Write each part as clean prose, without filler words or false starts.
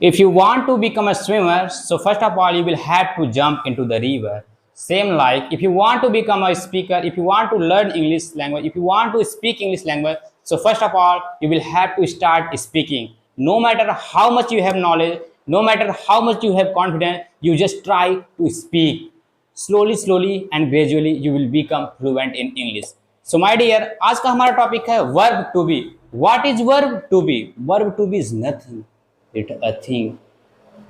If you want to become a swimmer, so first of all you will have to jump into the river. Same like if you want to become a speaker, if you want to learn English language, if you want to speak English language, so first of all you will have to start speaking. No matter how much you have knowledge, no matter how much you have confidence, you just try to speak. Slowly and gradually you will become fluent in English. So my dear, आज का हमारा topic है verb to be. What is verb to be? Verb to be is nothing. It's a thing.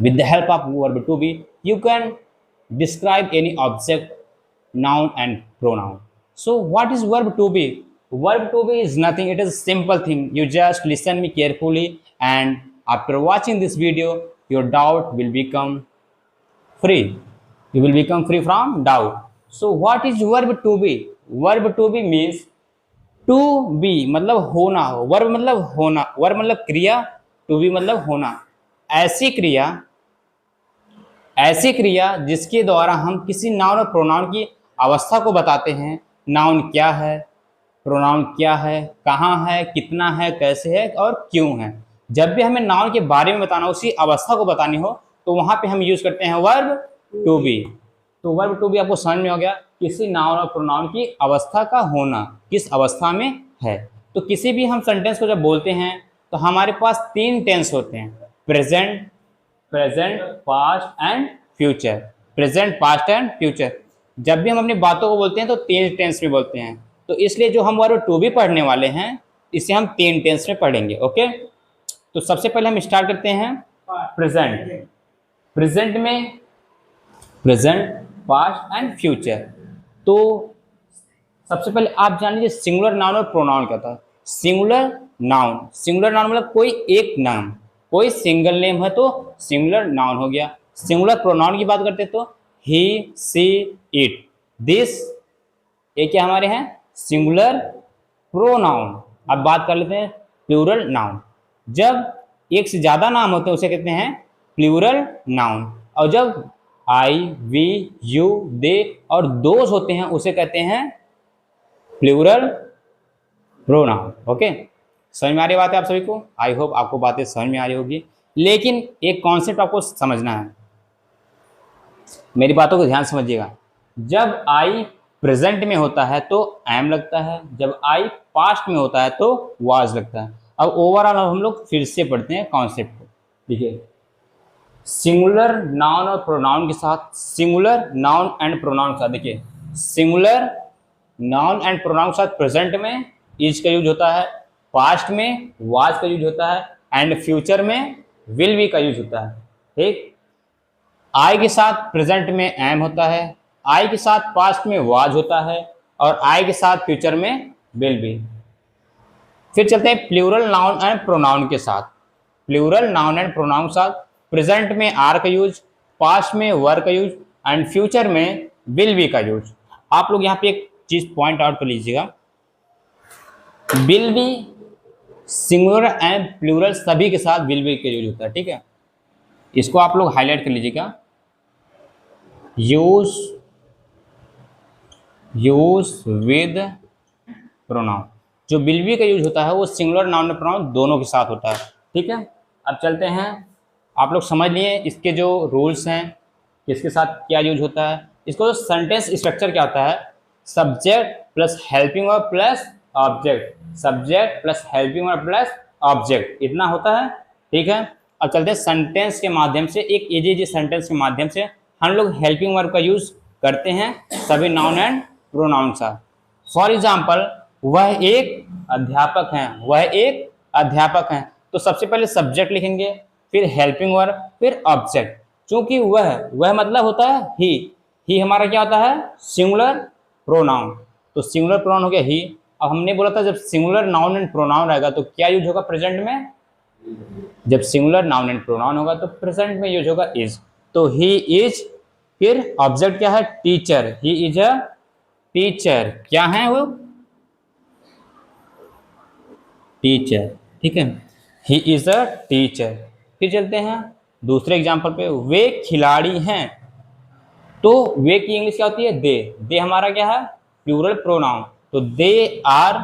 With the help of verb to be, you can describe any object, noun and pronoun. So what is verb to be? Verb to be is nothing. It is a simple thing. You just listen me carefully, and after watching this video, your doubt will become free. You will become free from doubt. So what is verb to be? Verb to be means to be मतलब होना हो. Verb मतलब होना, verb मतलब क्रिया, to be मतलब होना. ऐसी क्रिया जिसके द्वारा हम किसी नाउन और प्रोनाउन की अवस्था को बताते हैं. नाउन क्या है, प्रोनाउन क्या है, कहाँ है, कितना है, कैसे है और क्यों है. जब भी हमें नाउन के बारे में बताना, उसी अवस्था को बतानी हो, तो वहाँ पे हम यूज करते हैं वर्ब टू बी. तो वर्ब टू बी आपको समझ में हो गया, किसी नाउन और प्रोनाउन की अवस्था का होना, किस अवस्था में है. तो किसी भी हम सेंटेंस को जब बोलते हैं तो हमारे पास 3 टेंस होते हैं, present, past and future. Present, past and future. जब भी हम अपनी बातों को बोलते हैं तो 3 टेंस में बोलते हैं. तो इसलिए जो हम वर्ब टू बी पढ़ने वाले हैं, इसे हम 3 टेंस में पढ़ेंगे. ओके, तो सबसे पहले हम स्टार्ट करते हैं प्रेजेंट. प्रेजेंट में प्रेजेंट, पास्ट एंड फ्यूचर. तो सबसे पहले आप जान लीजिए सिंगुलर नाउन और प्रोनाउन क्या था. सिंगुलर नाउन मतलब कोई एक नाम, कोई सिंगल नेम है तो सिंगुलर नाउन हो गया. सिंगुलर प्रोनाउन की बात करते तो ही, सी, इट, दिस, ये क्या हमारे हैं सिंगुलर प्रोनाउन. अब बात कर लेते हैं प्लूरल नाउन. जब एक से ज़्यादा नाम होते हैं उसे कहते हैं प्लूरल नाउन. और जब आई, वी, यू, दे और दोज होते हैं उसे कहते हैं प्लूरल प्रोनाउन. ओके, समझ में आ रही बात है आप सभी को. आई होप आपको बातें समझ में आ रही होगी. लेकिन एक कॉन्सेप्ट आपको समझना है, मेरी बातों को ध्यान समझिएगा. जब आई प्रेजेंट में होता है तो एम लगता है, जब आई पास्ट में होता है तो वाज लगता है. अब ओवरऑल हम लोग फिर से पढ़ते हैं कॉन्सेप्ट को. देखिए, सिंगुलर नाउन और प्रोनाउन के साथ, सिंगुलर नाउन एंड प्रोनाउन के साथ, देखिए सिंगुलर नाउन एंड प्रोनाउन के साथ प्रेजेंट में इज का यूज होता है, पास्ट में वाज का यूज होता है एंड फ्यूचर में विल बी का यूज होता है. ठीक, आई के साथ प्रेजेंट में एम होता है, आई के साथ पास्ट में वाज होता है और आई के साथ फ्यूचर में विल बी. फिर चलते हैं प्लूरल नाउन एंड प्रोनाउन के साथ. प्लूरल नाउन एंड प्रोनाउन के साथ प्रेजेंट में आर का यूज, पास्ट में वर का यूज एंड फ्यूचर में विल बी का यूज. आप लोग यहाँ पे एक चीज पॉइंट आउट कर लीजिएगा, will be singular and plural सभी के साथ विल बी का यूज होता है. ठीक है, इसको आप लोग हाईलाइट कर लीजिएगा. Use with pronoun. जो विल बी का यूज होता है वो सिंगुलर नाउन और प्रोनाउन दोनों के साथ होता है. ठीक है, अब चलते हैं. आप लोग समझ लिए इसके जो रूल्स हैं, किसके साथ क्या यूज होता है. इसको सेंटेंस स्ट्रक्चर क्या होता है, subject plus helping verb plus object, subject plus helping verb plus object, इतना होता है. ठीक है, अब चलते हैं सेंटेंस के माध्यम से. एक इजी सेंटेंस के माध्यम से हम लोग हेल्पिंग वर्ब का यूज करते हैं सभी नाउन एंड प्रोनाउन के साथ. फॉर एग्जाम्पल, वह एक अध्यापक हैं, वह एक अध्यापक हैं. तो सबसे पहले सब्जेक्ट लिखेंगे, फिर हेल्पिंग वर्ब, फिर ऑब्जेक्ट. क्योंकि वह मतलब होता है ही हमारा क्या होता है सिंगुलर प्रोनाउन. तो सिंगुलर प्रोनाउन हो गया ही. अब हमने बोला था जब सिंगुलर नाउन एंड प्रोनाउन रहेगा तो क्या यूज होगा प्रेजेंट में, जब सिंगुलर नाउन एंड प्रोनाउन होगा तो प्रेजेंट में यूज होगा इज. तो ही इज, फिर ऑब्जेक्ट क्या है teacher, he is a teacher. क्या है वो टीचर. ठीक है, ही इज अ टीचर. फिर चलते हैं दूसरे एग्जाम्पल पे, वे खिलाड़ी हैं. तो वे की इंग्लिश क्या होती है दे हमारा क्या है प्लूरल प्रोनाउन. तो दे आर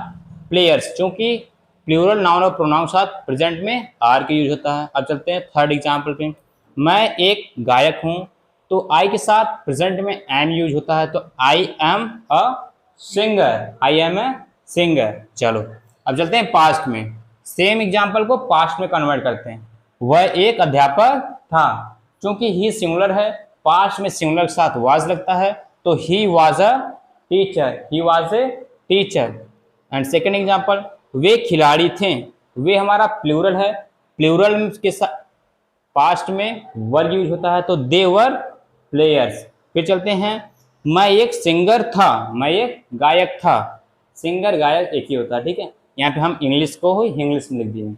प्लेयर्स. क्योंकि प्लूरल नाउन और प्रोनाउन के साथ प्रेजेंट में आर के यूज होता है। अब चलते हैं थर्ड एग्जाम्पल पे। मैं एक गायक हूँ, तो आई के साथ प्रेजेंट में एम यूज होता है, तो I am a singer, I am a singer. चलो अब चलते हैं पास्ट में। सेम एग्जाम्पल को पास्ट में कन्वर्ट करते हैं। वह एक अध्यापक था, क्योंकि ही सिंगुलर है, पास्ट में सिंगुलर के साथ वाज लगता है, तो he was a teacher, he was a teacher. And second example, वे खिलाड़ी थे, वे हमारा प्लूरल है, प्लूरल के साथ पास्ट में वर यूज होता है, तो दे वर प्लेयर्स। फिर चलते हैं, मैं एक सिंगर था, मैं एक गायक था, सिंगर गायक एक ही होता है, ठीक है। यहाँ पे हम इंग्लिश को हो इंग्लिश में लिख दिए,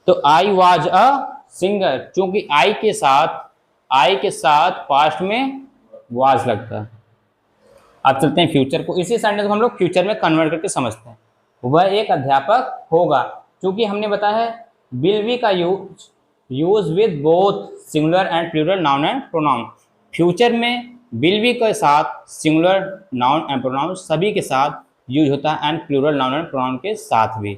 तो आई वाज अ सिंगर, क्योंकि आई के साथ पास्ट में वाज लगता है। अब चलते हैं फ्यूचर को, इसी सेंटेंस को हम लोग फ्यूचर में कन्वर्ट करके समझते हैं। वह एक अध्यापक होगा, क्योंकि हमने बताया है विल बी का use with both singular and plural noun and pronoun. Future में विल बी के साथ सिंगुलर नाउन एंड प्रोनाउन सभी के साथ यूज होता है, and plural noun and pronoun के साथ भी।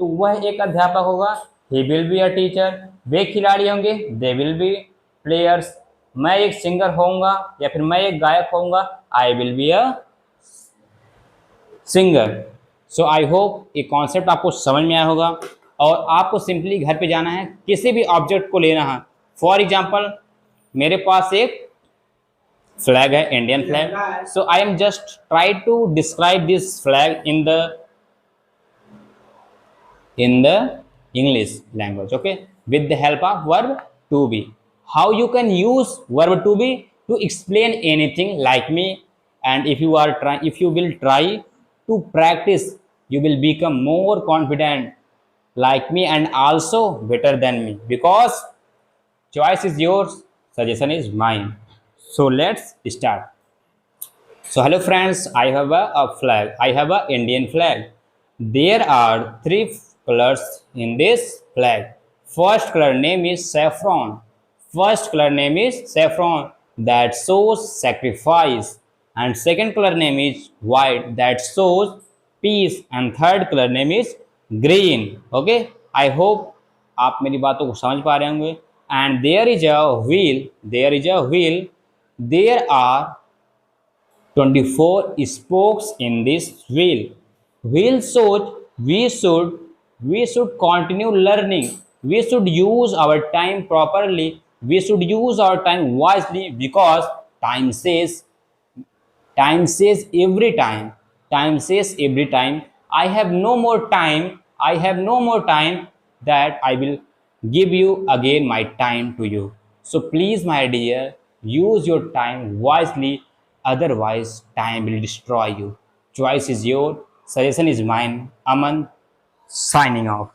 तो वह एक अध्यापक होगा, he will be a teacher. वे खिलाड़ी होंगे, दे विल बी प्लेयर्स। मैं एक सिंगर होऊंगा, या फिर मैं एक गायक होऊंगा, I will be a singer. So I hope ये कॉन्सेप्ट आपको समझ में आया होगा, और आपको सिंपली घर पे जाना है, किसी भी ऑब्जेक्ट को लेना है। फॉर एग्जाम्पल मेरे पास एक फ्लैग है, Indian flag, so I am just try to describe this flag in the English language, okay, with the help of verb to be. How you can use verb to be to explain anything like me, and if you will try to practice, you will become more confident like me and also better than me, because choice is yours, suggestion is mine. So let's start. So hello friends, I have a flag. I have a Indian flag. There are three colors in this flag. First color name is saffron. First color name is saffron, that shows sacrifice. And second color name is white, that shows peace. And third color name is green. Okay, I hope आप मेरी बातों को समझ पा रहे होंगे। And there is a wheel. There is a wheel. There are 24 spokes in this wheel. Wheel shows we should continue learning. We should use our time properly. We should use our time wisely, because time says every time. Time says every time, I have no more time. I have no more time, that I will give you again my time to you. So please, my dear, use your time wisely. Otherwise, time will destroy you. Choice is yours. Suggestion is mine. Aman, signing off.